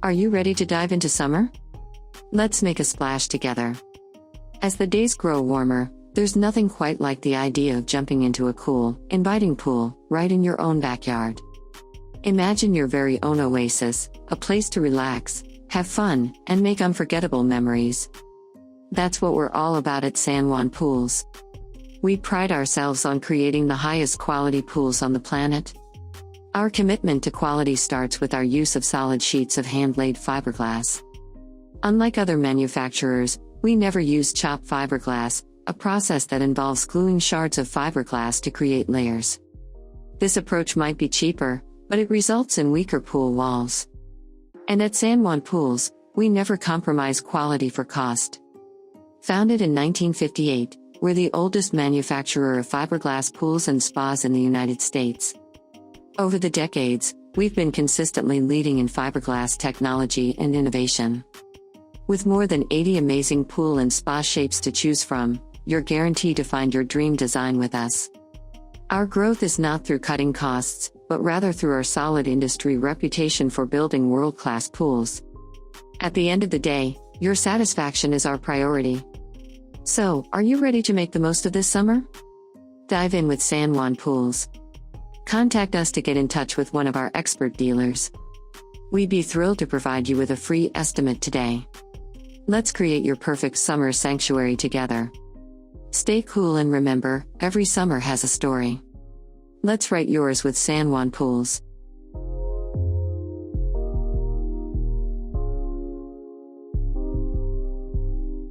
Are you ready to dive into summer? Let's make a splash together. As the days grow warmer, there's nothing quite like the idea of jumping into a cool, inviting pool, right in your own backyard. Imagine your very own oasis, a place to relax, have fun, and make unforgettable memories. That's what we're all about at San Juan Pools. We pride ourselves on creating the highest quality pools on the planet. Our commitment to quality starts with our use of solid sheets of hand-laid fiberglass. Unlike other manufacturers, we never use chopped fiberglass, a process that involves gluing shards of fiberglass to create layers. This approach might be cheaper, but it results in weaker pool walls. And at San Juan Pools, we never compromise quality for cost. Founded in 1958, we're the oldest manufacturer of fiberglass pools and spas in the United States. Over the decades, we've been consistently leading in fiberglass technology and innovation. With more than 80 amazing pool and spa shapes to choose from, you're guaranteed to find your dream design with us. Our growth is not through cutting costs, but rather through our solid industry reputation for building world-class pools. At the end of the day, your satisfaction is our priority. So, are you ready to make the most of this summer? Dive in with San Juan Pools. Contact us to get in touch with one of our expert dealers. We'd be thrilled to provide you with a free estimate today. Let's create your perfect summer sanctuary together. Stay cool and remember, every summer has a story. Let's write yours with San Juan Pools.